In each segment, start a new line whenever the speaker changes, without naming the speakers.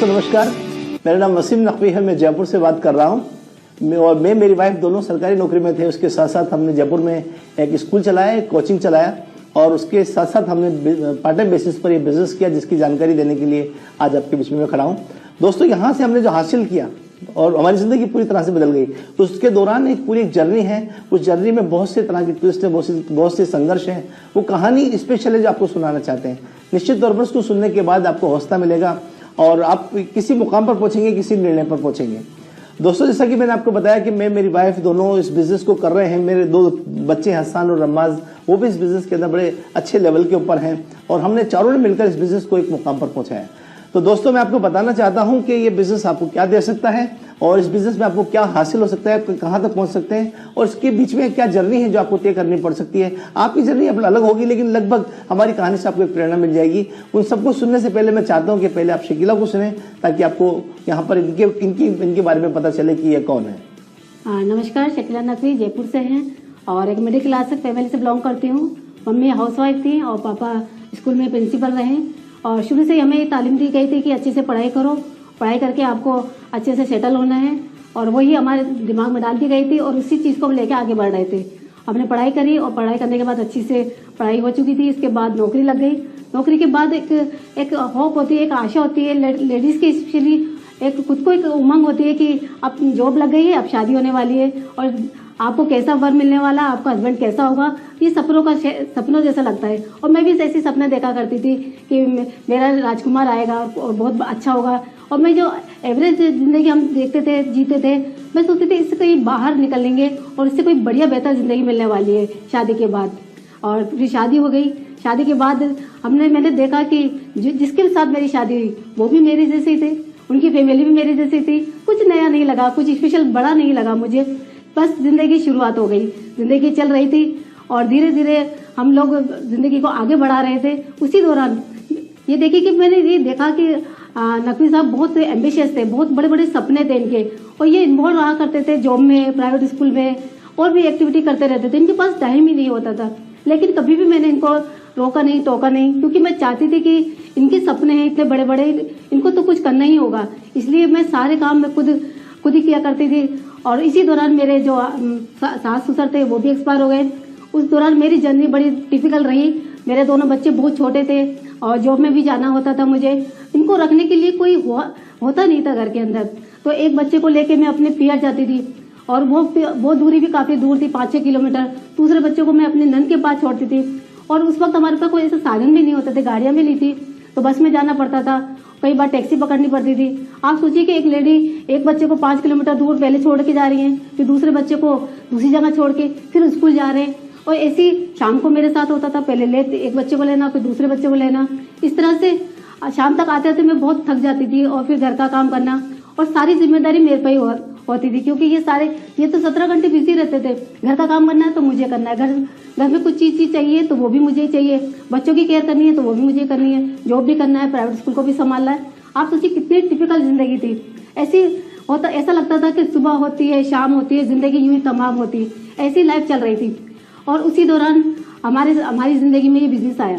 दोस्तों नमस्कार, मेरा नाम वसीम नकवी है। मैं जयपुर से बात कर रहा हूँ और मैं मेरी वाइफ दोनों सरकारी नौकरी में थे। उसके साथ साथ हमने जयपुर में एक स्कूल चलाया, एक कोचिंग चलाया और उसके साथ साथ हमने पार्ट टाइम बेसिस पर ये बिजनेस किया, जिसकी जानकारी देने के लिए आज आपके बीच में मैं खड़ा हूँ। दोस्तों यहाँ से हमने जो हासिल किया और हमारी जिंदगी पूरी तरह से बदल गई। तो उसके दौरान एक पूरी जर्नी है, उस जर्नी में बहुत से तरह की ट्विस्ट है, बहुत से संघर्ष है। वो कहानी स्पेशल है जो आपको सुनाना चाहते हैं। निश्चित तौर पर उसको सुनने के बाद आपको हौसला मिलेगा और आप किसी मुकाम पर पहुंचेंगे, किसी निर्णय पर पहुंचेंगे। दोस्तों जैसा कि मैंने आपको बताया कि मैं मेरी वाइफ दोनों इस बिजनेस को कर रहे हैं। मेरे दो बच्चे हसन और रमाज, वो भी इस बिजनेस के अंदर बड़े अच्छे लेवल के ऊपर हैं और हमने चारों ने मिलकर इस बिजनेस को एक मुकाम पर पहुंचाया। तो दोस्तों मैं आपको बताना चाहता हूं कि ये बिजनेस आपको क्या दे सकता है और इस बिजनेस में आपको क्या हासिल हो सकता है, कहां तक पहुंच सकते हैं और इसके बीच में क्या जर्नी है जो आपको तय करनी पड़ सकती है। आपकी जर्नी अपना अलग होगी, लेकिन लगभग हमारी कहानी से आपको एक प्रेरणा मिल जाएगी। उन सबको सुनने से पहले मैं चाहता हूं कि पहले आप शकीला को सुने, ताकि आपको यहाँ पर इनके बारे में पता चले कि ये कौन है।
नमस्कार, शकीला नकवी जयपुर से हैं और एक मिडिल क्लास फैमिली से बिलोंग करती हूँ। मम्मी हाउसवाइफ थी और पापा स्कूल में प्रिंसिपल रहे और शुरू से हमें तालीम दी गई थी कि अच्छे से पढ़ाई करो, पढ़ाई करके आपको अच्छे से सेटल होना है और वही हमारे दिमाग में डाल दी गई थी और उसी चीज़ को हम लेके आगे बढ़ रहे थे। हमने पढ़ाई करी और पढ़ाई करने के बाद अच्छी से पढ़ाई हो चुकी थी। इसके बाद नौकरी लग गई। नौकरी के बाद एक होप होती है, एक आशा होती है लेडीज़ की, स्पेशली एक खुद को एक उमंग होती है कि अब जॉब लग गई है, अब शादी होने वाली है और आपको कैसा वर मिलने वाला, आपका हस्बैंड कैसा होगा, ये सपनों जैसा लगता है। और मैं भी ऐसे सपने देखा करती थी कि मेरा राजकुमार आएगा और बहुत अच्छा होगा। और मैं जो एवरेज जिंदगी हम देखते थे, जीते थे, मैं सोचती थी इससे कहीं बाहर निकलेंगे और इससे कोई बढ़िया बेहतर जिंदगी मिलने वाली है शादी के बाद। और फिर शादी हो गई। शादी के बाद मैंने देखा कि जिसके साथ मेरी शादी हुई वो भी मेरे जैसे ही थे, उनकी फैमिली भी मेरे जैसी थी। कुछ नया नहीं लगा, कुछ स्पेशल बड़ा नहीं लगा मुझे। बस जिंदगी शुरुआत हो गई, जिंदगी चल रही थी और धीरे धीरे हम लोग जिंदगी को आगे बढ़ा रहे थे। उसी दौरान ये देखिए कि मैंने ये देखा कि नकवी साहब बहुत एम्बिशियस थे, बहुत बड़े बड़े सपने थे इनके और ये इन्वॉल्व रहा करते थे जॉब में, प्राइवेट स्कूल में और भी एक्टिविटी करते रहते थे। इनके पास टाइम ही नहीं होता था, लेकिन कभी भी मैंने इनको रोका नहीं, टोका नहीं, क्योंककि मैं चाहती थी कि इनके सपने हैं इतने बड़े बड़े, इनको तो कुछ करना ही होगा। इसलिए मैं सारे काम मैं खुद ही किया करती थी। और इसी दौरान मेरे जो सास ससुर थे वो भी एक्सपायर हो गए। उस दौरान मेरी जर्नी बड़ी टिपिकल रही। मेरे दोनों बच्चे बहुत छोटे थे और जॉब में भी जाना होता था मुझे। इनको रखने के लिए कोई होता नहीं था घर के अंदर। तो एक बच्चे को लेके मैं अपने पियर जाती थी और वो दूरी भी काफी दूर थी, 5-6 किलोमीटर। दूसरे बच्चों को मैं अपने नंद के पास छोड़ती थी और उस वक्त हमारे पास कोई ऐसा साधन भी नहीं होते थे, गाड़ियां भी नहीं थी, तो बस में जाना पड़ता था। कई बार टैक्सी पकड़नी पड़ती थी। आप सोचिए कि एक लेडी एक बच्चे को 5 किलोमीटर दूर पहले छोड़ के जा रही है, फिर दूसरे बच्चे को दूसरी जगह छोड़ के फिर स्कूल जा रहे हैं। और ऐसी शाम को मेरे साथ होता था, पहले एक बच्चे को लेना, फिर दूसरे बच्चे को लेना। इस तरह से शाम तक आते आते मैं बहुत थक जाती थी और फिर घर का काम करना और सारी जिम्मेदारी मेरे पे ही होती थी, क्योंकि ये तो 17 घंटे बिजी रहते थे। घर का काम करना है तो मुझे करना है, घर में कुछ चीज चाहिए तो वो भी मुझे ही चाहिए, बच्चों की केयर करनी है तो वो भी मुझे करनी है, जॉब भी करना है, प्राइवेट स्कूल को भी संभालना है। आप सोचिए कितनी टिपिकल जिंदगी थी। ऐसा लगता था कि सुबह होती है, शाम होती है, जिंदगी यूं ही तमाम होती है। ऐसी लाइफ चल रही थी और उसी दौरान हमारी जिंदगी में ये बिजनेस आया।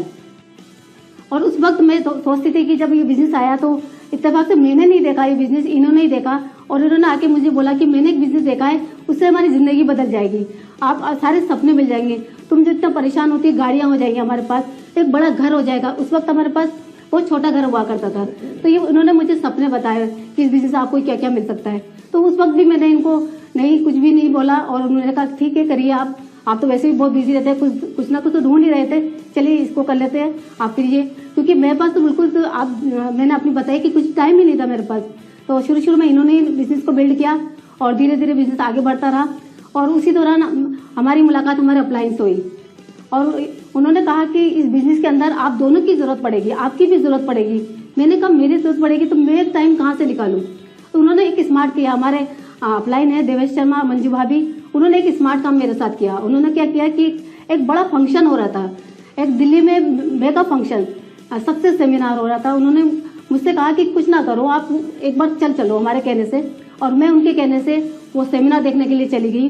और उस वक्त मैं सोचती थी कि जब ये बिजनेस आया तो इत्तेफाक से मैंने नहीं देखा ये बिजनेस, इन्होंने ही देखा और इन्होंने आके मुझे बोला कि मैंने एक बिजनेस देखा है, उससे हमारी जिंदगी बदल जाएगी, आप सारे सपने मिल जाएंगे, तुम जो इतना परेशान होती है, गाड़ियां हो जाएंगी हमारे पास, एक बड़ा घर हो जाएगा। उस वक्त हमारे पास बहुत छोटा घर हुआ करता था। तो ये उन्होंने मुझे सपने बताए कि इस बिजनेस से आपको क्या क्या मिल सकता है। तो उस वक्त भी मैंने इनको कुछ भी नहीं बोला और उन्होंने कहा ठीक है करिए, आप तो वैसे भी बहुत बिजी रहते हैं, कुछ ना कुछ तो ढूंढ ही रहे थे, चलिए इसको कर लेते हैं, आप करिए। क्योंकि मेरे पास तो बिल्कुल मैंने अपनी बताई कि कुछ टाइम ही नहीं था मेरे पास। तो शुरू में इन्होंने बिजनेस को बिल्ड किया और धीरे धीरे बिजनेस आगे बढ़ता रहा। और उसी दौरान हमारी मुलाकात हमारे अप्लायंस हुई और उन्होंने कहा कि इस बिजनेस के अंदर आप दोनों की जरूरत पड़ेगी, आपकी भी जरूरत पड़ेगी। मैंने कहा मेरी जरूरत पड़ेगी तो मैं टाइम कहाँ से निकालूं। तो उन्होंने एक स्मार्ट किया, हमारे अपलाइन है देवेश शर्मा, मंजू भाभी, उन्होंने एक स्मार्ट काम मेरे साथ किया। उन्होंने क्या किया कि एक बड़ा फंक्शन हो रहा था, एक दिल्ली में मेगा फंक्शन, सक्सेस सेमिनार हो रहा था। उन्होंने मुझसे कहा कि कुछ ना करो, आप एक बार चलो हमारे कहने से। और मैं उनके कहने से वो सेमिनार देखने के लिए चली गई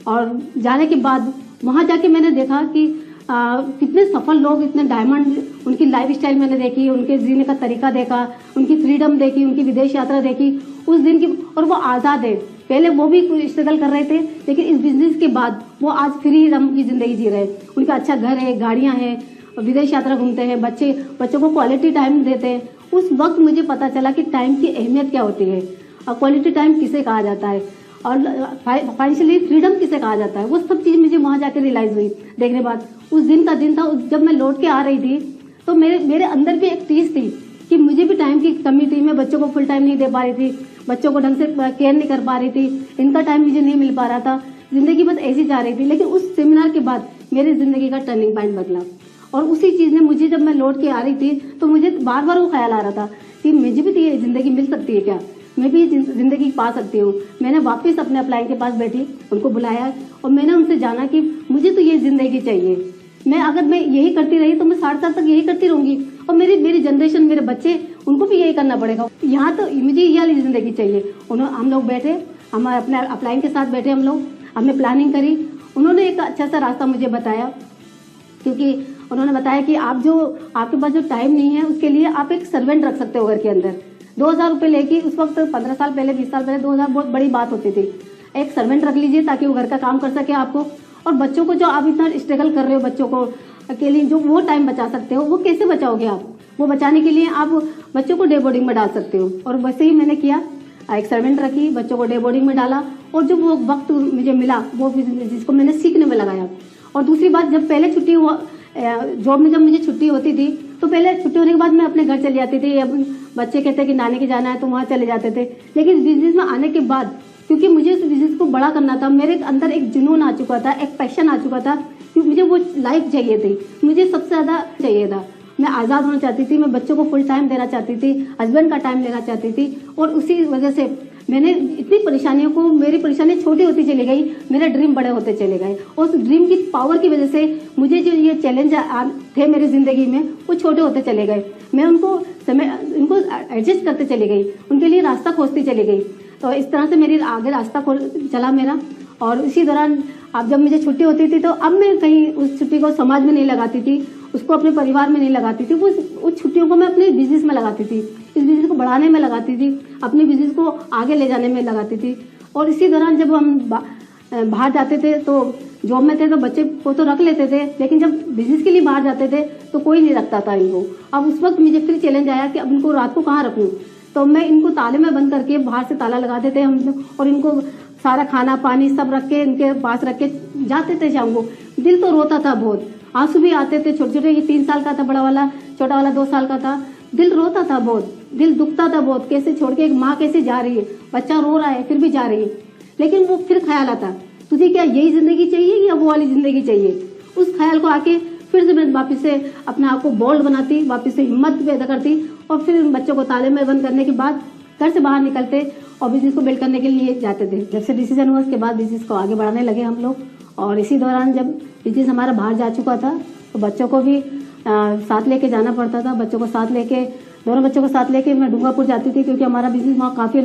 और जाने के बाद वहां जाके मैंने देखा कि कितने सफल लोग, इतने डायमंड, उनकी लाइफ स्टाइल मैंने देखी, उनके जीने का तरीका देखा, उनकी फ्रीडम देखी, उनकी विदेश यात्रा देखी उस दिन की, और वो आज़ाद है। पहले वो भी स्ट्रगल कर रहे थे, लेकिन इस बिजनेस के बाद वो आज फ्रीडम की जिंदगी जी रहे हैं। उनका अच्छा घर है, गाड़ियां हैं, विदेश यात्रा घूमते हैं, बच्चों को क्वालिटी टाइम देते हैं। उस वक्त मुझे पता चला कि टाइम की अहमियत क्या होती है और क्वालिटी टाइम किसे कहा जाता है और फाइनेंशियली फ्रीडम किसे कहा जाता है। वो सब चीज़ मुझे वहाँ जाकर रियलाइज हुई। देखने बाद उस दिन का दिन था, जब मैं लौट के आ रही थी तो मेरे अंदर भी एक चीज़ थी कि मुझे भी टाइम की कमी थी। मैं बच्चों को फुल टाइम नहीं दे पा रही थी, बच्चों को ढंग से केयर नहीं कर पा रही थी, इनका टाइम मुझे नहीं मिल पा रहा था, जिंदगी बस ऐसी जा रही थी। लेकिन उस सेमिनार के बाद मेरी जिंदगी का टर्निंग पॉइंट बदला और उसी चीज़ ने मुझे, जब मैं लौट के आ रही थी तो मुझे बार बार वो ख्याल आ रहा था कि मुझे भी तो ये जिंदगी मिल सकती है क्या, मैं भी जिंदगी पा सकती हूँ। मैंने वापस अपने अपलाइन के पास बैठी, उनको बुलाया और मैंने उनसे जाना कि मुझे तो ये जिंदगी चाहिए। अगर मैं यही करती रही तो मैं 60 साल तक यही करती रहूंगी और मेरी जनरेशन, मेरे बच्चे, उनको भी यही करना पड़ेगा। यहाँ तो मुझे ये वाली जिंदगी चाहिए। हम लोग बैठे, हम अपने अपलाइन के साथ बैठे, हम लोग हमने प्लानिंग करी। उन्होंने एक अच्छा सा रास्ता मुझे बताया, क्योंकि उन्होंने बताया कि आपके पास जो टाइम नहीं है उसके लिए आप एक सर्वेंट रख सकते हो घर के अंदर। 2000 रुपये लेके, उस वक्त 15 साल पहले, 20 साल पहले 2000 बहुत बड़ी बात होती थी। एक सर्वेंट रख लीजिए ताकि वो घर का काम कर सके आपको, और बच्चों को जो आप इतना स्ट्रगल कर रहे हो, बच्चों को के लिए जो वो टाइम बचा सकते हो, वो कैसे बचाओगे आप? वो बचाने के लिए आप बच्चों को डे बोर्डिंग में डाल सकते हो। और वैसे ही मैंने किया, एक सर्वेंट रखी, बच्चों को डे बोर्डिंग में डाला और जो वो वक्त मुझे मिला वो जिसको मैंने सीखने में लगाया। और दूसरी बात, जब पहले छुट्टी हुआ जॉब में, जब मुझे छुट्टी होती थी तो पहले छुट्टी होने के बाद मैं अपने घर चली जाती थी। अब बच्चे कहते हैं कि नानी के जाना है तो वहाँ चले जाते थे। लेकिन बिजनेस में आने के बाद, क्योंकि मुझे उस बिजनेस को बड़ा करना था, मेरे अंदर एक जुनून आ चुका था, एक पैशन आ चुका था कि मुझे वो लाइफ चाहिए थी, मुझे सबसे ज़्यादा चाहिए था। मैं आज़ाद होना चाहती थी, मैं बच्चों को फुल टाइम देना चाहती थी, हस्बैंड का टाइम लेना चाहती थी। और उसी वजह से मैंने इतनी परेशानियों को, मेरी परेशानी छोटी होती चली गई, मेरे ड्रीम बड़े होते चले गए। और उस ड्रीम की पावर की वजह से मुझे जो ये चैलेंज थे मेरी ज़िंदगी में, वो छोटे होते चले गए। मैं उनको एडजस्ट करते चली गई, उनके लिए रास्ता खोजती चली गई। तो इस तरह से मेरी आगे रास्ता चला मेरा। और इसी दौरान अब जब मुझे छुट्टी होती थी तो अब मैं कहीं उस छुट्टी को समाज में नहीं लगाती थी, उसको अपने परिवार में नहीं लगाती थी, उस छुट्टियों को मैं अपने बिजनेस में लगाती थी, इस बिजनेस को बढ़ाने में लगाती थी, अपने बिजनेस को आगे ले जाने में लगाती थी। और इसी दौरान जब हम बाहर जाते थे तो जॉब में थे तो बच्चे को तो रख लेते थे, लेकिन जब बिजनेस के लिए बाहर जाते थे तो कोई नहीं रखता था इनको। अब उस वक्त मुझे फिर चैलेंज आया कि अब इनको रात को कहाँ रखूँ। तो मैं इनको ताले में बंद करके बाहर से ताला लगा देते हम लोग, और इनको सारा खाना पानी सब रख के इनके पास रख के जाते थे शाम को। दिल तो रोता था बहुत, आंसू भी आते थे छोटे छोटे। ये 3 साल का था बड़ा वाला, छोटा वाला 2 साल का था। दिल रोता था बहुत, दिल दुखता था बहुत, कैसे छोड़ के एक माँ कैसे जा रही है, बच्चा रो रहा है फिर भी जा रही है। लेकिन वो फिर ख्याल आता, तुझे क्या यही जिंदगी चाहिए या वो वाली जिंदगी चाहिए? उस ख्याल को आके फिर से मैं वापस से अपने आप को बोल्ड बनाती, वापस से हिम्मत पैदा करती, और फिर बच्चों को ताले में बंद करने के बाद घर से बाहर निकलते और बिजनेस को बिल्ड करने के लिए जाते थे। जब से डिसीजन हुआ उसके बाद बिजनेस को आगे बढ़ाने लगे हम लोग। और इसी दौरान जब बिजनेस हमारा बाहर जा चुका था तो बच्चों को भी साथ लेके जाना पड़ता था। बच्चों को साथ लेके, दोनों बच्चों को साथ लेके मैं डूंगरपुर जाती थी, क्योंकि हमारा बिजनेस वहाँ काफ़ी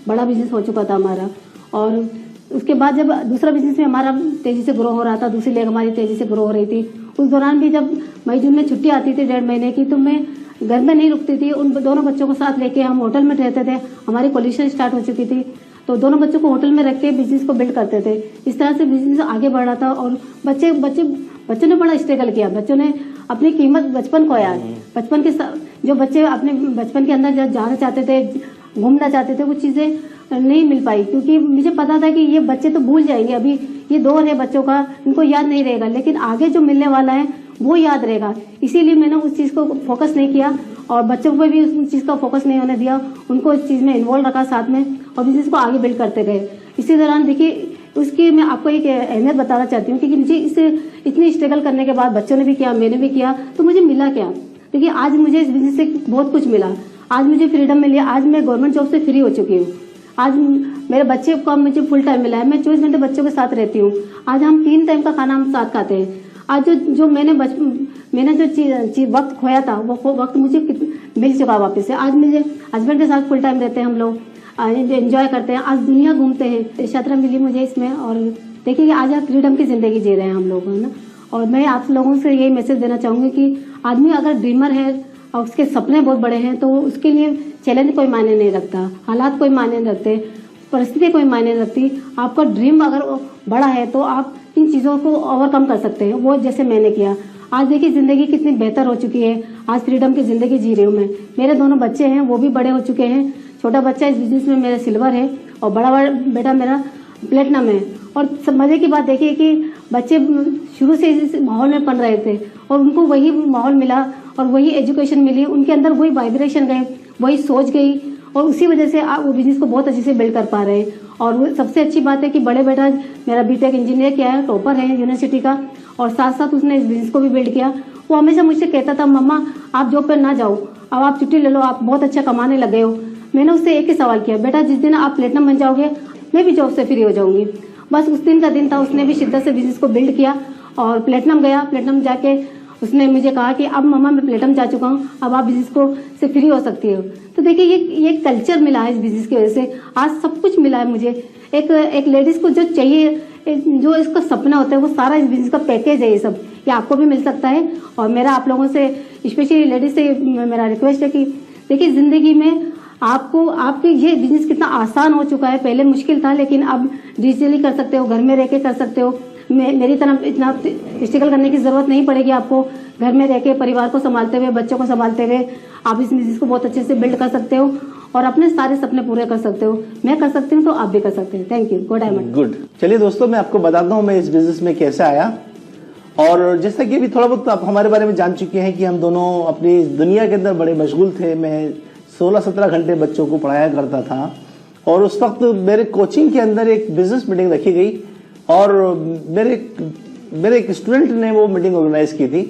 बड़ा बिजनेस हो चुका था हमारा। और उसके बाद जब दूसरा बिजनेस में हमारा तेज़ी से ग्रो हो रहा था, दूसरी लेग हमारी तेज़ी से ग्रो हो रही थी, उस दौरान भी जब मई जून में छुट्टी आती थी 1.5 महीने की, तो मैं घर में नहीं रुकती थी। उन दोनों बच्चों को साथ लेके हम होटल में रहते थे। हमारी कॉलेज स्टार्ट हो चुकी थी तो दोनों बच्चों को होटल में रख के बिजनेस को बिल्ड करते थे। इस तरह से बिजनेस आगे बढ़ रहा था। और बच्चों ने बड़ा स्ट्रगल किया, बच्चों ने अपनी कीमत बचपन खोया। बचपन के जो बच्चे अपने बचपन के अंदर जाना चाहते थे, घूमना चाहते थे, वो चीज़ें नहीं मिल पाई, क्योंकि मुझे पता था कि ये बच्चे तो भूल जाएंगे, अभी ये दौर है बच्चों का, इनको याद नहीं रहेगा, लेकिन आगे जो मिलने वाला है वो याद रहेगा। इसीलिए मैंने उस चीज़ को फोकस नहीं किया और बच्चों पर भी उस चीज़ का फोकस नहीं होने दिया, उनको इस चीज़ में इन्वॉल्व रखा साथ में और बिजनेस को आगे बिल्ड करते गए। इसी दौरान देखिए, उसकी मैं आपको एक अहमियत बताना चाहती हूँ, क्योंकि मुझे इससे इतनी स्ट्रगल करने के बाद बच्चों ने भी किया, मैंने भी किया, तो मुझे मिला क्या? देखिए, आज मुझे इस बिजनेस से बहुत कुछ मिला। आज मुझे फ्रीडम मिली, आज मैं गवर्नमेंट जॉब से फ्री हो चुकी हूँ। आज मेरे बच्चे को मुझे फुल टाइम मिला है, मैं 24 घंटे बच्चों के साथ रहती हूँ। आज हम 3 टाइम का खाना हम साथ खाते हैं। आज जो मैंने जो वक्त खोया था वो वक्त मुझे मिल चुका वापस से। आज मुझे हस्बैंड के साथ फुल टाइम रहते हैं हम लोग, एंजॉय करते हैं, आज दुनिया घूमते हैं। यात्रा मिली मुझे इसमें। और देखिए, आज आप फ्रीडम की जिंदगी जी रहे हैं हम लोग, है ना। और मैं आप लोगों से यही मैसेज देना चाहूंगी कि आदमी अगर ड्रीमर है और उसके सपने बहुत बड़े हैं तो उसके लिए चैलेंज कोई मायने नहीं रखता, हालात कोई मायने नहीं रखते, परिस्थिति कोई मायने नहीं रखती। आपका ड्रीम अगर बड़ा है तो आप इन चीज़ों को ओवरकम कर सकते हैं, वो जैसे मैंने किया। आज देखिए ज़िंदगी कितनी बेहतर हो चुकी है, आज फ्रीडम की ज़िंदगी जी रही हूँ मैं। मेरे दोनों बच्चे हैं, वो भी बड़े हो चुके हैं। छोटा बच्चा इस बिजनेस में मेरा सिल्वर है और बड़ा बेटा मेरा प्लेटिनम है। और सब मजे की बात देखिए कि बच्चे शुरू से इस माहौल में पढ़ रहे थे और उनको वही माहौल मिला और वही एजुकेशन मिली, उनके अंदर वही वाइब्रेशन गए, वही सोच गई और उसी वजह से आप वो बिजनेस को बहुत अच्छे से बिल्ड कर पा रहे हैं। और वो सबसे अच्छी बात है कि बड़े बेटा मेरा बीटेक इंजीनियर किया है, टॉपर है यूनिवर्सिटी का, और साथ साथ उसने इस बिजनेस को भी बिल्ड किया। वो हमेशा मुझसे कहता था, मम्मा आप जॉब पर ना जाओ, अब आप छुट्टी ले लो, आप बहुत अच्छा कमाने लग गए हो। मैंने उससे एक ही सवाल किया, बेटा जिस दिन आप प्लेटिनम बन जाओगे मैं भी जॉब से फ्री हो जाऊंगी। बस उस दिन का दिन था, उसने भी शिद्दत से बिजनेस को बिल्ड किया और प्लेटिनम गया। प्लेटिनम जाके उसने मुझे कहा कि अब मम्मा मैं प्लेटिनम जा चुका हूँ, अब आप बिजनेस को से फ्री हो सकती हो। तो देखिए ये कल्चर मिला है इस बिजनेस की वजह से, आज सब कुछ मिला है मुझे। एक लेडीज को जो चाहिए, जो इसका सपना होता है, वो सारा इस बिजनेस का पैकेज है। ये सब ये आपको भी मिल सकता है। और मेरा आप लोगों से, स्पेशली लेडीज से मेरा रिक्वेस्ट है कि देखिए जिंदगी में आपके ये बिजनेस कितना आसान हो चुका है। पहले मुश्किल था, लेकिन अब डिजिटली कर सकते हो, घर में रह के कर सकते हो। मेरी तरफ इतना स्ट्रगल करने की जरूरत नहीं पड़ेगी आपको। घर में रह के परिवार को संभालते हुए, बच्चों को संभालते हुए आप इस बिजनेस को बहुत अच्छे से बिल्ड कर सकते हो और अपने सारे सपने पूरे कर सकते हो। मैं कर सकती हूँ तो आप भी कर सकते हैं। Thank you. Good diamond.
Good. चलिए दोस्तों, मैं आपको बताता हूँ मैं इस बिजनेस में कैसे आया। और जैसा कि अभी थोड़ा बहुत आप हमारे बारे में जान चुके हैं कि हम दोनों अपनी दुनिया के अंदर बड़े मशगूल थे। मैं 16-17 घंटे बच्चों को पढ़ाया करता था और उस वक्त मेरे कोचिंग के अंदर एक बिजनेस मीटिंग रखी गई और मेरे एक स्टूडेंट ने वो मीटिंग ऑर्गेनाइज की थी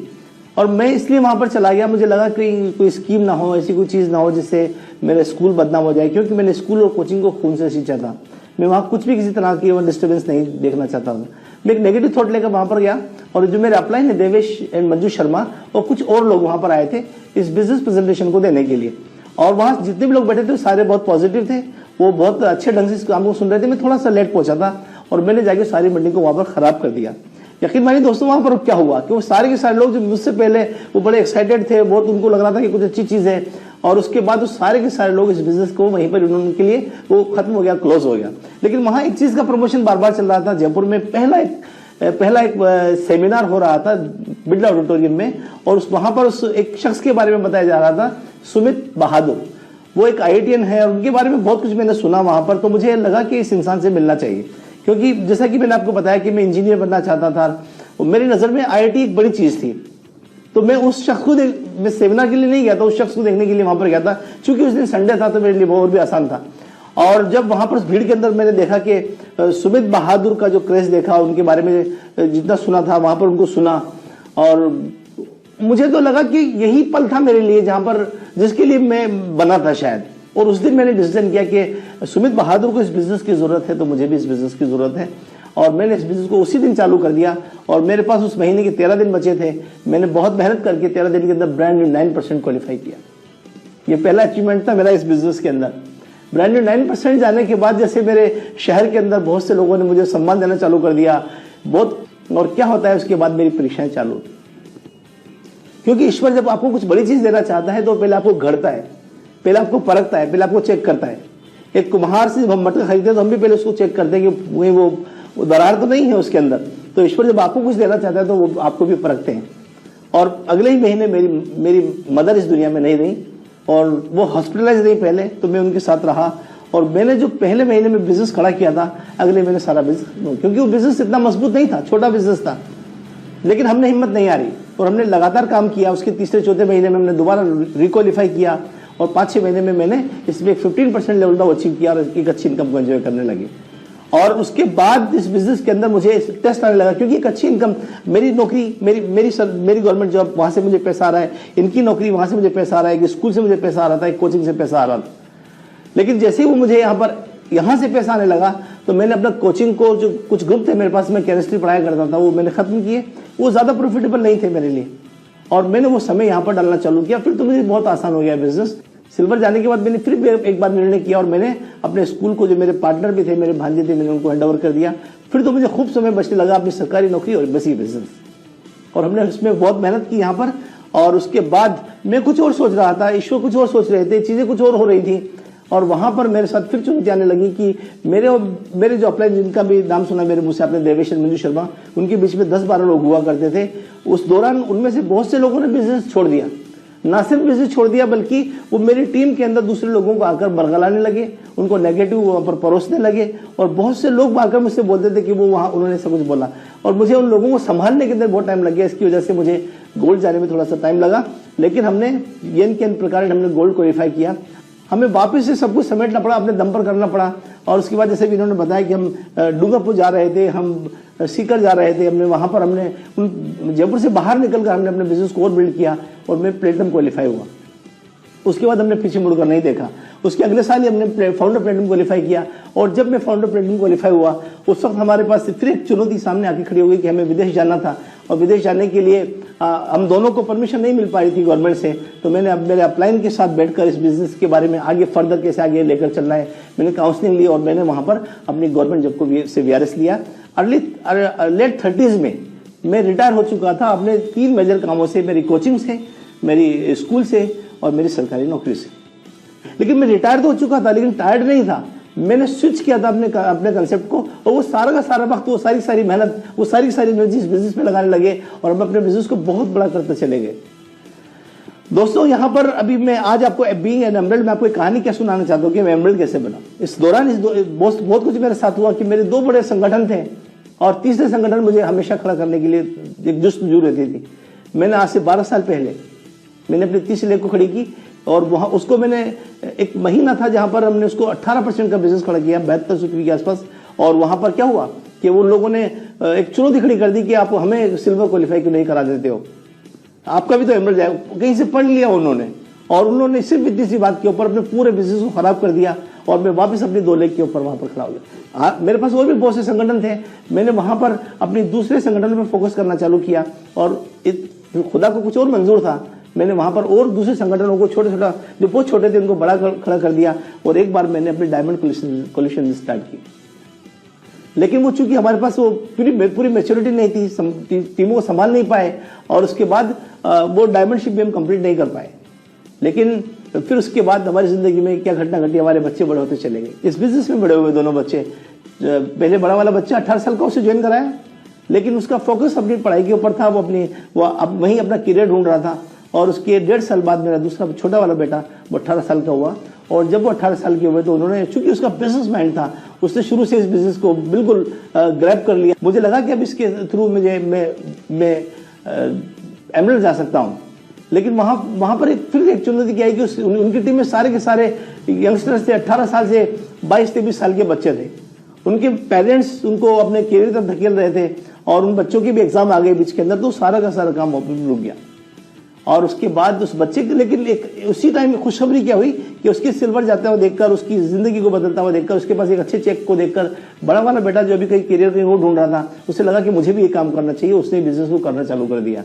और मैं इसलिए वहां पर चला गया। मुझे लगा कि कोई स्कीम ना हो, ऐसी कोई चीज ना हो जिससे मेरा स्कूल बदनाम हो जाए, क्योंकि मैंने स्कूल और कोचिंग को खून से सींचा था। मैं वहां कुछ भी किसी तरह की डिस्टर्बेंस नहीं देखना चाहता था। मैं एक नेगेटिव थॉट लेकर वहां पर गया और जो मेरे अपलाइन है देवेश एंड मंजू शर्मा और कुछ और लोग वहां पर आए थे इस बिजनेस प्रेजेंटेशन को देने के लिए। और वहां जितने भी लोग बैठे थे सारे बहुत पॉजिटिव थे, वो बहुत अच्छे ढंग से इस काम को सुन रहे थे। मैं थोड़ा सा लेट पहुंचा था और मैंने जाके सारी मीटिंग को वहां पर खराब कर दिया। यकीन मानिए दोस्तों, वहां पर क्या हुआ कि वो सारे के सारे लोग जो मुझसे पहले वो बड़े एक्साइटेड थे, बहुत उनको लग रहा था कि कुछ अच्छी चीज है, और उसके बाद वो सारे के सारे लोग इस बिजनेस को वहीं पर उनके लिए वो खत्म हो गया, क्लोज हो गया। लेकिन वहां एक चीज का प्रमोशन बार बार चल रहा था। जयपुर में पहला एक सेमिनार हो रहा था बिरला ऑडिटोरियम में, और वहां पर उस एक शख्स के बारे में बताया जा रहा था, सुमित बहादुर। वो एक IITian है और उनके बारे में बहुत कुछ मैंने सुना वहां पर। तो मुझे लगा कि इस इंसान से मिलना चाहिए, क्योंकि जैसा कि मैंने आपको बताया कि मैं इंजीनियर बनना चाहता था और मेरी नजर में IIT एक बड़ी चीज थी। तो मैं उस शख्स को मैं सेमिनार के लिए नहीं गया था, उस शख्स को देखने के लिए वहां पर गया था। चूंकि उस दिन संडे था तो मेरे लिए वो और भी आसान था। और जब वहां पर भीड़ के अंदर मैंने देखा कि सुमित बहादुर का जो क्रेज देखा, उनके बारे में जितना सुना था वहां पर उनको सुना, और मुझे तो लगा कि यही पल था मेरे लिए जहां पर जिसके लिए मैं बना था शायद। और उस दिन मैंने डिसीजन किया कि सुमित बहादुर को इस बिजनेस की जरूरत है तो मुझे भी इस बिजनेस की जरूरत है। और मैंने इस बिजनेस को उसी दिन चालू कर दिया और मेरे पास उस महीने के 13 दिन बचे थे। मैंने बहुत मेहनत करके 13 दिन के अंदर ब्रांड 9% क्वालिफाई किया। ये पहला अचीवमेंट था मेरा इस बिजनेस के अंदर। ब्रांड 9% जाने के बाद जैसे मेरे शहर के अंदर बहुत से लोगों ने मुझे सम्मान देना चालू कर दिया बहुत। और क्या होता है उसके बाद मेरी परीक्षाएं चालू होती, क्योंकि ईश्वर जब आपको कुछ बड़ी चीज देना चाहता है तो पहले आपको गढ़ता है, पहले आपको परखता है, पहले आपको चेक करता है। एक कुम्हार से जब हम मटका खरीदते हैं तो हम भी पहले उसको चेक करते हैं कि वो दरार तो नहीं है उसके अंदर। तो ईश्वर जब आपको कुछ देना चाहता है तो वो आपको भी परखते हैं। और अगले ही महीने मेरी मदर इस दुनिया में नहीं रही और वो हॉस्पिटलाइज रही पहले, तो मैं उनके साथ रहा। और मैंने जो पहले महीने में बिजनेस खड़ा किया था, अगले महीने सारा बिजनेस, क्योंकि वो बिजनेस इतना मजबूत नहीं था, छोटा बिजनेस था, लेकिन हमने हिम्मत नहीं हारी और हमने लगातार काम किया। उसके तीसरे चौथे महीने में हमने दोबारा रिक्वालीफाई किया और 5-6 महीने में मैंने इसमें 15% लेवल का अचीव किया और एक अच्छी इनकम को एंजॉय करने लगी। और उसके बाद इस बिजनेस के अंदर मुझे टेस्ट आने लगा, क्योंकि एक अच्छी इनकम, मेरी नौकरी, मेरी गवर्नमेंट जॉब, वहां से मुझे पैसा आ रहा है, इनकी नौकरी वहां से मुझे पैसा आ रहा है, एक स्कूल से मुझे पैसा आ रहा था, एक कोचिंग से पैसा आ रहा था। लेकिन जैसे ही वो मुझे यहाँ से पैसा आने लगा तो मैंने अपना कोचिंग को, जो कुछ ग्रुप थे मेरे पास, मैं केमिस्ट्री पढ़ाया करता था, वो मैंने खत्म किए। वो ज्यादा प्रॉफिटेबल नहीं थे मेरे लिए और मैंने वो समय यहाँ पर डालना चालू किया। फिर तो मुझे बहुत आसान हो गया बिजनेस। सिल्वर जाने के बाद मैंने फिर एक बार निर्णय किया और मैंने अपने स्कूल को, जो मेरे पार्टनर भी थे, मेरे भांजे थे, मैंने उनको हैंड ओवर कर दिया। फिर तो मुझे खूब समय बचने लगा अपनी सरकारी नौकरी और बसी बिजनेस। और हमने उसमें बहुत मेहनत की यहाँ पर। और उसके बाद मैं कुछ और सोच रहा था, ईश्वर कुछ और सोच रहे थे, चीज़ें कुछ और हो रही थी। और वहाँ पर मेरे साथ फिर चुनौती आने लगी कि मेरे जो अपलाइन, जिनका भी नाम सुना मेरे मुझसे आपने, देवेश और मंजू शर्मा, उनके बीच में 10-12 लोग हुआ करते थे। उस दौरान उनमें से बहुत से लोगों ने बिजनेस छोड़ दिया। ना सिर्फ बिजनेस छोड़ दिया बल्कि वो मेरी टीम के अंदर दूसरे लोगों को आकर बरगलाने लगे, उनको नेगेटिव वहाँ पर परोसने लगे। और बहुत से लोग आकर मुझसे बोलते थे कि वो वहाँ उन्होंने सब कुछ बोला, और मुझे उन लोगों को संभालने के अंदर बहुत टाइम लग गया। इसकी वजह से मुझे गोल्ड जाने में थोड़ा सा टाइम लगा, लेकिन हमने एन के एन प्रकार हमने गोल्ड क्वालिफाई किया। हमें वापस से सब कुछ समेटना पड़ा, अपने दम पर करना पड़ा। और उसके बाद जैसे भी इन्होंने बताया कि हम डूंगरपुर जा रहे थे, हम सीकर जा रहे थे, हमने वहाँ पर हमने जयपुर से बाहर निकलकर हमने अपने बिजनेस को और बिल्ड किया और मैं प्लेटिनम क्वालिफाई हुआ। उसके बाद हमने पीछे मुड़कर नहीं देखा। उसके अगले साल ही हमने फाउंडर प्लेटिनम क्वालिफाई किया। और जब मैं फाउंडर प्लेटिनम क्वालिफाई हुआ, उस वक्त हमारे पास फिर एक चुनौती सामने आके खड़ी हो गई कि हमें विदेश जाना था। और विदेश जाने के लिए हम दोनों को परमिशन नहीं मिल पा रही थी गवर्नमेंट से। तो मैंने अब मेरे अपलाइन के साथ बैठकर इस बिजनेस के बारे में आगे फर्दर कैसे आगे लेकर चलना है, मैंने काउंसलिंग ली। और मैंने वहाँ पर अपनी गवर्नमेंट जॉब को से VRS लिया। लेट 30s में मैं रिटायर हो चुका था अपने 3 मेजर कामों से, मेरी कोचिंग से, मेरी स्कूल से और मेरी सरकारी नौकरी से। लेकिन मैं रिटायर तो हो चुका था, लेकिन टायर्ड नहीं था। मैंने स्विच किया था अपने कंसेप्ट को, और वो सारा का सारा वक्त, वो सारी मेहनत, वो सारी एनर्जी इस बिजनेस में लगाने लगे और हम अपने बिजनेस को बहुत बड़ा करते चले गए। दोस्तों, यहाँ पर अभी मैं आज आपको बीइंग एन एमरल्ड, मैं आपको एक कहानी क्या सुनाना चाहता हूँ कि मैं एमरल्ड कैसे बना। इस दौरान बहुत कुछ मेरे साथ हुआ कि मेरे 2 बड़े संगठन थे और तीसरे संगठन मुझे हमेशा खड़ा करने के लिए एक जस्तजू रहती थी। मैंने आज से 12 साल पहले मैंने अपनी तीसरी लेग को खड़ी की, और वहाँ उसको मैंने एक महीना था जहाँ पर हमने उसको 18% का बिजनेस खड़ा किया, 72 रुपये के आसपास। और वहाँ पर क्या हुआ कि उन लोगों ने एक चुनौती खड़ी कर दी कि आप हमें सिल्वर क्वालिफाई क्यों नहीं करा देते हो, आपका भी तो एमरल्ड जाए। कहीं से पढ़ लिया उन्होंने, और उन्होंने सिर्फ इतनी सी बात के ऊपर अपने पूरे बिजनेस को खराब कर दिया। और मैं वापस अपनी 2 लेग के ऊपर वहाँ पर खड़ा हो गया। मेरे पास और भी बहुत से संगठन थे, मैंने वहाँ पर अपनी दूसरे संगठन पर फोकस करना चालू किया। और खुदा को कुछ और मंजूर था, मैंने वहाँ पर और दूसरे संगठनों को छोटा जो बहुत छोटे थे उनको बड़ा खड़ा कर दिया। और एक बार मैंने अपनी डायमंड कोलिशन स्टार्ट की। लेकिन वो चूंकि हमारे पास वो पूरी मैच्योरिटी नहीं थी, टीमों को संभाल नहीं पाए, और उसके बाद वो डायमंडशिप भी हम कंप्लीट नहीं कर पाए। लेकिन फिर उसके बाद हमारी जिंदगी में क्या घटना घटी, हमारे बच्चे बड़े होते चले गए। इस बिजनेस में बड़े हुए दोनों बच्चे, पहले बड़ा वाला बच्चा 18 साल का उसे ज्वाइन कराया, लेकिन उसका फोकस अपनी पढ़ाई के ऊपर था। वो अब वहीं अपना करियर ढूंढ रहा था। और उसके 1.5 साल बाद मेरा दूसरा छोटा वाला बेटा वो 18 साल का हुआ। और जब वो 18 साल के हुए तो उन्होंने, चूंकि उसका बिजनेस माइंड था, उसने शुरू से इस बिजनेस को बिल्कुल ग्रैब कर लिया। मुझे लगा कि अब इसके थ्रू मैं एमरल्ड जा सकता हूँ। लेकिन वहाँ पर फिर एक चुनौती क्या है कि उनकी टीम में सारे के सारे यंगस्टर्स थे, 18 साल से 22-23 साल के बच्चे थे। उनके पेरेंट्स उनको अपने करियर तक धकेल रहे थे, और उन बच्चों के भी एग्जाम आ गए बीच के अंदर, तो सारा का सारा काम रुक गया। और उसके बाद उस बच्चे के, लेकिन एक उसी टाइम में खुशखबरी क्या हुई कि उसकी सिल्वर जाता हुआ देखकर, उसकी जिंदगी को बदलता हुआ देखकर, उसके पास एक अच्छे चेक को देखकर, बड़ा वाला बेटा जो अभी कहीं करियर कहीं वो ढूंढ रहा था, उसे लगा कि मुझे भी ये काम करना चाहिए। उसने बिजनेस को करना चालू कर दिया,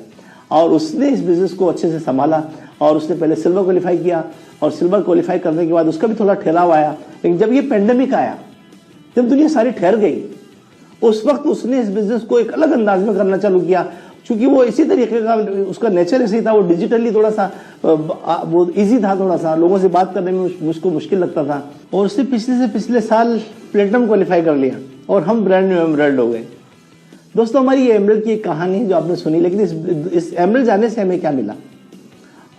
और उसने इस बिजनेस को अच्छे से संभाला। और उसने पहले सिल्वर क्वालिफाई किया, और सिल्वर क्वालिफाई करने के बाद उसका भी थोड़ा ठहराव आया। लेकिन जब ये पेंडेमिक आया, जब दुनिया सारी ठहर गई, उस वक्त उसने इस बिजनेस को एक अलग अंदाज में करना चालू किया। क्योंकि वो इसी तरीके का, उसका नेचर ऐसे ही था, वो डिजिटली थोड़ा सा वो इजी था, थोड़ा सा लोगों से बात करने में उसको मुश्किल लगता था। और उसने पिछले साल प्लेटिनम क्वालिफाई कर लिया, और हम ब्रांड न्यू एमरल्ड हो गए। दोस्तों, हमारी ये एमरल्ड की एक कहानी है जो आपने सुनी, लेकिन इस एमरल्ड जाने से हमें क्या मिला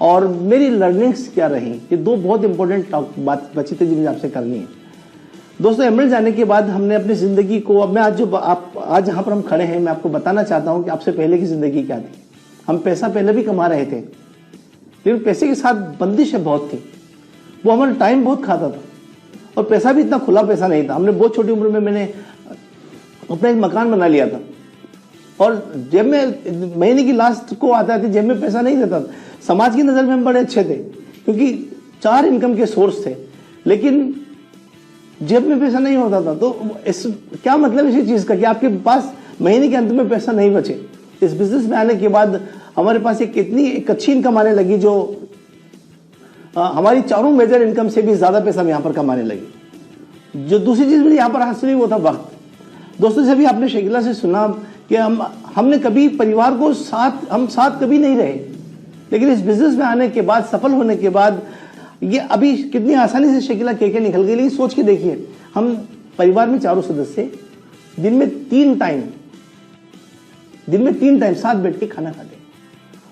और मेरी लर्निंग्स क्या रही, ये 2 बहुत इंपॉर्टेंट बात बची थी जो मुझे आपसे करनी है। दोस्तों, एमरल्ड जाने के बाद हमने अपनी जिंदगी को, अब मैं आज जहां पर हम खड़े हैं, मैं आपको बताना चाहता हूं कि आपसे पहले की जिंदगी क्या थी। हम पैसा पहले भी कमा रहे थे, लेकिन पैसे के साथ बंदिशें बहुत थी। वो हमारा टाइम बहुत खाता था, और पैसा भी इतना खुला पैसा नहीं था। हमने बहुत छोटी उम्र में मैंने अपना एक मकान बना लिया था, और जेब में महीने की लास्ट को आता थी, जेब में पैसा नहीं रहता था। समाज की नजर में हम बड़े अच्छे थे, क्योंकि 4 इनकम के सोर्स थे, लेकिन जेब में पैसा नहीं होता था। तो क्या मतलब इसी चीज का कि आपके पास महीने के अंत में पैसा नहीं बचे। इस बिजनेस में आने के बाद हमारे पास एक अच्छी इनकम आने लगी, जो हमारी 4 मेजर इनकम से भी ज्यादा पैसा हम यहाँ पर कमाने लगे। जो दूसरी चीज मुझे यहाँ पर हासिल हुई वो था वक्त। दोस्तों, जब भी आपने शकीला से सुना कि हमने कभी परिवार को हम साथ कभी नहीं रहे, लेकिन इस बिजनेस में आने के बाद, सफल होने के बाद, ये अभी कितनी आसानी से शकीला केके निकल गई। लेकिन सोच के देखिए, हम परिवार में चारों सदस्य दिन में तीन टाइम साथ बैठ के खाना खाते हैं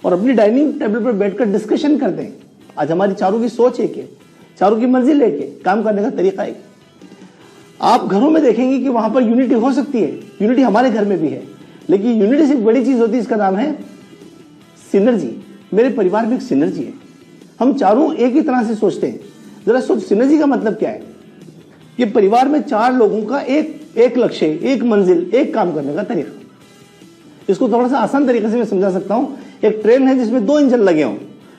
और अपनी डाइनिंग टेबल पर बैठकर डिस्कशन करते हैं। आज हमारी चारों की सोच एक है, चारों की मंजिल एक है, काम करने का तरीका एक। आप घरों में देखेंगे कि वहां पर यूनिटी हो सकती है, यूनिटी हमारे घर में भी है, लेकिन यूनिटी से एक बड़ी चीज होती है, इसका नाम है सिनर्जी। मेरे परिवार में एक सिनर्जी है, हम चारों एक ही तरह से सोचते हैं। जरा सोच, सिनर्जी का मतलब क्या है? ये परिवार में चार लोगों का एक लक्ष्य, एक मंजिल, एक काम करने का तरीका। इसको थोड़ा सा आसान तरीके से मैं समझा सकता हूं। एक ट्रेन है जिसमें दो इंजन लगे हों,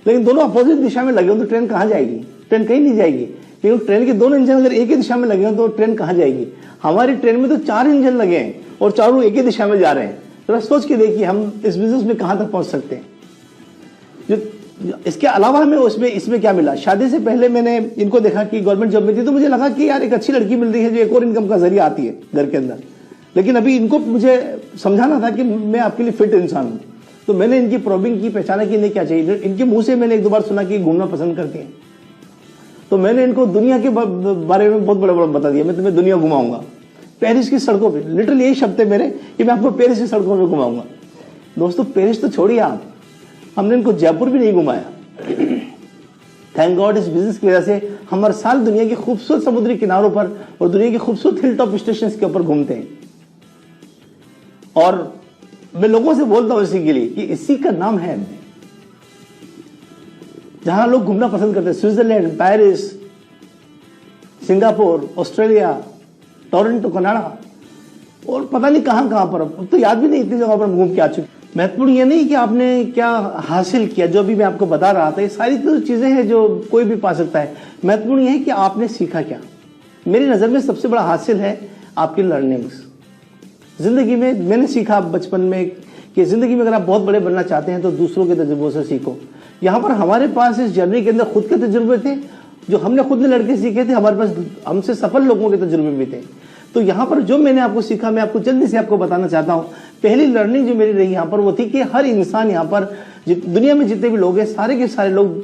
लेकिन दोनों अपोजिट दिशा में लगे हों, तो ट्रेन कहां जाएगी? ट्रेन कहीं नहीं जाएगी। लेकिन ट्रेन के दोनों इंजन अगर एक ही दिशा में लगे हों तो ट्रेन कहां जाएगी? हमारी ट्रेन में तो चार इंजन लगे हैं और चारों एक ही दिशा में जा रहे हैं। थोड़ा सोच के देखिए हम इस बिजनेस में कहां तक पहुंच सकते हैं। इसके अलावा हमें इसमें क्या मिला? शादी से पहले मैंने इनको देखा कि गवर्नमेंट जॉब में थी, तो मुझे लगा कि यार एक अच्छी लड़की मिल रही है जो एक और इनकम का जरिया आती है घर के अंदर। लेकिन अभी इनको मुझे समझाना था कि मैं आपके लिए फिट इंसान हूं, तो मैंने इनकी प्रॉब्लम की पहचाना कि नहीं क्या चाहिए। इनके मुंह से मैंने एक दो बार सुना कि घूमना पसंद करते हैं, तो मैंने इनको दुनिया के बारे में बहुत बड़ा बता दिया, मैं तुम्हें दुनिया घुमाऊंगा, पेरिस की सड़कों पे। लिटरली यही शब्द है मेरे कि मैं आपको पेरिस की सड़कों पे घुमाऊंगा। दोस्तों, पेरिस तो छोड़िए आप, हमने इनको जयपुर भी नहीं घुमाया। थैंक गॉड, इस बिजनेस की वजह से हम हर साल दुनिया के खूबसूरत समुद्री किनारों पर और दुनिया के खूबसूरत हिल टॉप स्टेशन के ऊपर घूमते हैं। और मैं लोगों से बोलता हूं इसी के लिए कि इसी का नाम है जहां लोग घूमना पसंद करते हैं। Switzerland, Paris, Singapore, Australia, Toronto, Canada और पता नहीं कहां कहां पर, अब तो याद भी नहीं इतनी जगह पर घूम के आ चुके। महत्वपूर्ण ये नहीं कि आपने क्या हासिल किया, जो भी मैं आपको बता रहा था ये सारी तो चीजें हैं जो कोई भी पा सकता है। महत्वपूर्ण ये है कि आपने सीखा क्या। मेरी नजर में सबसे बड़ा हासिल है आपकी लर्निंग्स। जिंदगी में मैंने सीखा बचपन में कि जिंदगी में अगर आप बहुत बड़े बनना चाहते हैं तो दूसरों के तजुर्बों से सीखो। यहाँ पर हमारे पास इस जर्नी के अंदर खुद के तजुर्बे थे जो हमने खुद ने लड़के सीखे थे, हमारे पास हमसे सफल लोगों के तजुर्बे भी थे। तो यहाँ पर जो मैंने आपको सीखा मैं आपको जल्दी से आपको बताना चाहता हूँ। पहली लर्निंग जो मेरी रही यहाँ पर वो थी कि हर इंसान यहाँ पर दुनिया में जितने भी लोग हैं सारे के सारे लोग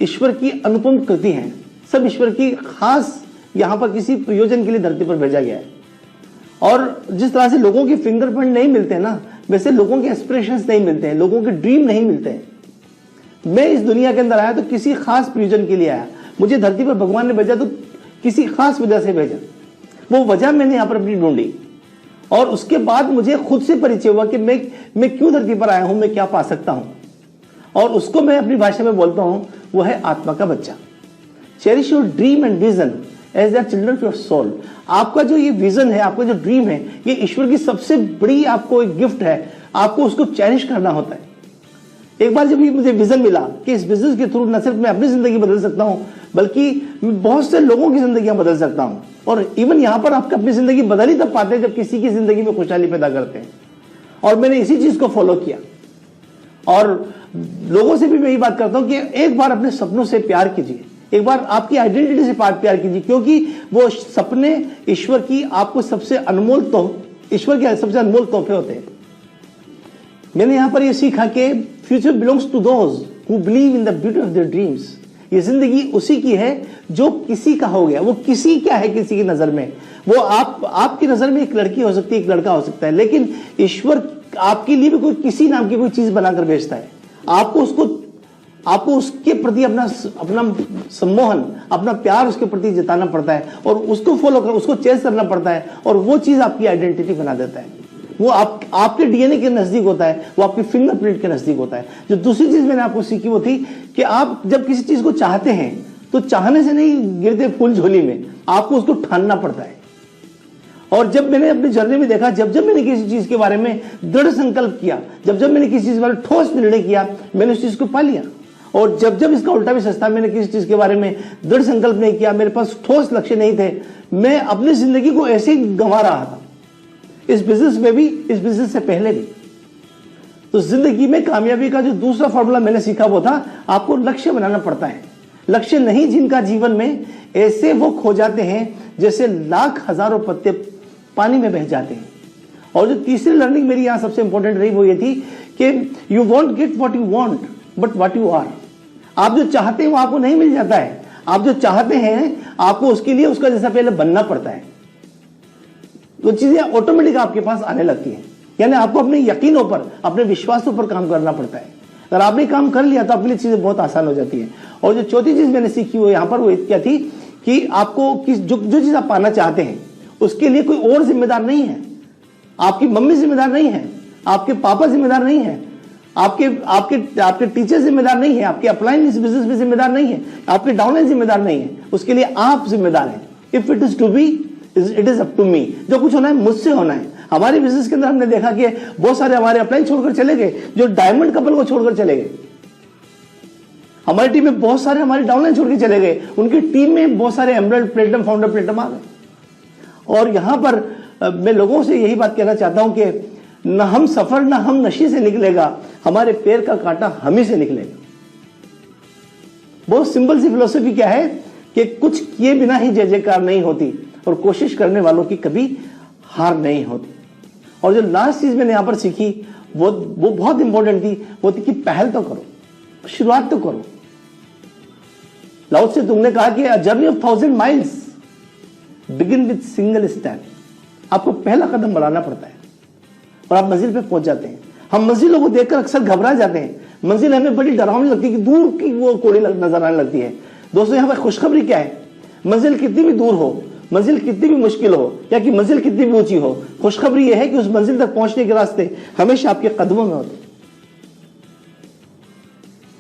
ईश्वर की अनुपम कृति हैं। सब ईश्वर की खास यहाँ पर किसी प्रयोजन के लिए धरती पर भेजा गया है। और जिस तरह से लोगों के फिंगरप्रिंट नहीं मिलते हैं ना, वैसे लोगों के एस्पिरेशंस नहीं मिलते हैं, लोगों के ड्रीम नहीं मिलते हैं। मैं इस दुनिया के अंदर आया तो किसी खास प्रयोजन के लिए आया। मुझे धरती पर भगवान ने भेजा तो किसी खास वजह से भेजा। वो वजह मैंने यहाँ पर अपनी ढूंढी और उसके बाद मुझे खुद से परिचय हुआ कि मैं क्यों धरती पर आया हूं, मैं क्या पा सकता हूं। और उसको मैं अपनी भाषा में बोलता हूं, वो है आत्मा का बच्चा। Cherish your dream and vision as the children of your soul. आपका जो ये विजन है, आपका जो ड्रीम है, ये ईश्वर की सबसे बड़ी आपको एक गिफ्ट है। आपको उसको चेरिश करना होता है। एक बार जब मुझे विजन मिला कि इस बिजनेस के थ्रू न सिर्फ मैं अपनी जिंदगी बदल सकता हूं बल्कि मैं बहुत से लोगों की जिंदगियां बदल सकता हूं। और इवन यहां पर आप अपनी जिंदगी बदल ही तब पाते हैं जब किसी की जिंदगी में खुशहाली पैदा करते हैं। और मैंने इसी चीज को फॉलो किया और लोगों से भी मैं यही बात करता हूं कि एक बार अपने सपनों से प्यार कीजिए, एक बार आपकी आइडेंटिटी से प्यार कीजिए, क्योंकि वो सपने ईश्वर की आपको सबसे अनमोल ईश्वर के सबसे अनमोल तोहफे होते हैं। मैंने यहां पर यह सीखा कि future belongs to those who believe in the beauty of their dreams. ये जिंदगी उसी की है जो किसी का हो गया। वो किसी क्या है किसी की नजर में, वो आपकी नजर में एक लड़की हो सकती है, एक लड़का हो सकता है, लेकिन ईश्वर आपके लिए भी कोई किसी नाम की कोई चीज बनाकर भेजता है। आपको उसके प्रति अपना सम्मोहन, अपना प्यार उसके प्रति जताना पड़ता है और उसको फॉलो कर, उसको चेस करना पड़ता है और वो चीज आपकी आइडेंटिटी बना देता है। वो आपके डीएनए के नजदीक होता है, वो आपके फिंगरप्रिंट के नजदीक होता है। जो दूसरी चीज मैंने आपको सीखी वो थी कि आप जब किसी चीज को चाहते हैं तो चाहने से नहीं गिरते फूल झोली में, आपको उसको ठानना पड़ता है। और जब मैंने अपनी जर्नी में देखा, जब मैंने किसी चीज के बारे में दृढ़ संकल्प किया, जब मैंने किसी चीज के बारे में ठोस निर्णय किया, मैंने उस चीज को पा लिया। और जब इसका उल्टा भी सच था, मैंने किसी चीज के बारे में दृढ़ संकल्प नहीं किया, मेरे पास ठोस लक्ष्य नहीं थे, मैं अपनी जिंदगी को ऐसे ही गंवा रहा था। इस बिजनेस में भी, इस बिजनेस से पहले भी। तो जिंदगी में कामयाबी का जो दूसरा फॉर्मूला मैंने सीखा वो था आपको लक्ष्य बनाना पड़ता है। लक्ष्य नहीं जिनका जीवन में, ऐसे वो खो जाते हैं जैसे लाख हजारों पत्ते पानी में बह जाते हैं। और जो तीसरी लर्निंग मेरी यहाँ सबसे इंपॉर्टेंट रही वो ये थी कि you won't get what you want but what you are. आप जो चाहते हैं वो आपको नहीं मिल जाता है, आप जो चाहते हैं आपको उसके लिए उसका जैसा पहले बनना पड़ता है। तो चीजें ऑटोमेटिक आपके पास आने लगती हैं, यानी आपको अपने यकीनों पर, अपने विश्वासों पर काम करना पड़ता है। अगर आपने काम कर लिया तो आपके लिए चीजें बहुत आसान हो जाती हैं। और जो चौथी चीज मैंने सीखी वो यहाँ पर वो क्या थी कि आपको जो चीज आप पाना चाहते हैं उसके लिए कोई और जिम्मेदार नहीं है। आपकी मम्मी जिम्मेदार नहीं है, आपके पापा जिम्मेदार नहीं है, आपके टीचर जिम्मेदार नहीं है, आपके अपलाइन बिजनेस में जिम्मेदार नहीं है, आपके डाउनलाइन जिम्मेदार नहीं है, उसके लिए आप जिम्मेदार हैं। If it is to be it is up to me. जो कुछ होना है मुझसे होना है। हमारे बिजनेस के अंदर हमने देखा कि बहुत सारे हमारे अपलाइन छोड़कर चले गए, जो डायमंड कपल को छोड़कर चले गए। हमारी टीम में बहुत सारे हमारे डाउनलाइन छोड़ के चले गए, उनकी टीम में बहुत सारे एमरल्ड प्लेटिनम फाउंडर प्लेटिनम आ गए। और यहां पर मैं लोगों से यही बात कहना चाहता हूं कि न हम सफर न हम नशे से निकलेगा, हमारे पैर का कांटा हम ही से निकलेगा। बहुत सिंपल सी फिलोसफी क्या है कि कुछ किए बिना ही जय जयकार नहीं होती और कोशिश करने वालों की कभी हार नहीं होती। और जो लास्ट चीज मैंने यहां पर सीखी वो बहुत इंपॉर्टेंट थी, वो थी कि पहल तो करो, शुरुआत तो करो। लाओ से तुमने कहा कि a journey of 1000 miles begin with single step. आपको पहला कदम बढ़ाना पड़ता है और आप मंजिल पे पहुंच जाते हैं। हम मंजिलों को देखकर अक्सर घबरा जाते हैं, मंजिल हमें बड़ी डरावनी लगती है कि दूर की वो कोड़ी नजर आने लगती है। दोस्तों यहाँ पर खुशखबरी क्या है, मंजिल कितनी भी दूर हो, मंजिल कितनी भी मुश्किल हो या कि मंजिल कितनी भी ऊंची हो, खुशखबरी यह है कि उस मंजिल तक पहुंचने के रास्ते हमेशा आपके कदमों में होते।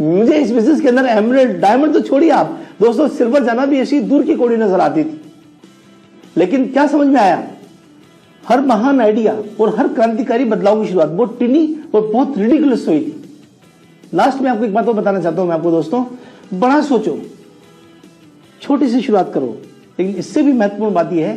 मुझे इस बिजनेस के अंदर एमरल्ड डायमंड तो छोड़िए आप दोस्तों, सिल्वर जाना भी ऐसी दूर की कोड़ी नजर आती थी। लेकिन क्या समझ में आया, हर महान आइडिया और हर क्रांतिकारी बदलाव की शुरुआत बहुत टिनी और बहुत रिडिकुलस हुई थी। लास्ट में आपको एक बात और बताना चाहता हूं मैं आपको दोस्तों, बड़ा सोचो, छोटी सी शुरुआत करो। लेकिन इससे भी महत्वपूर्ण बात यह है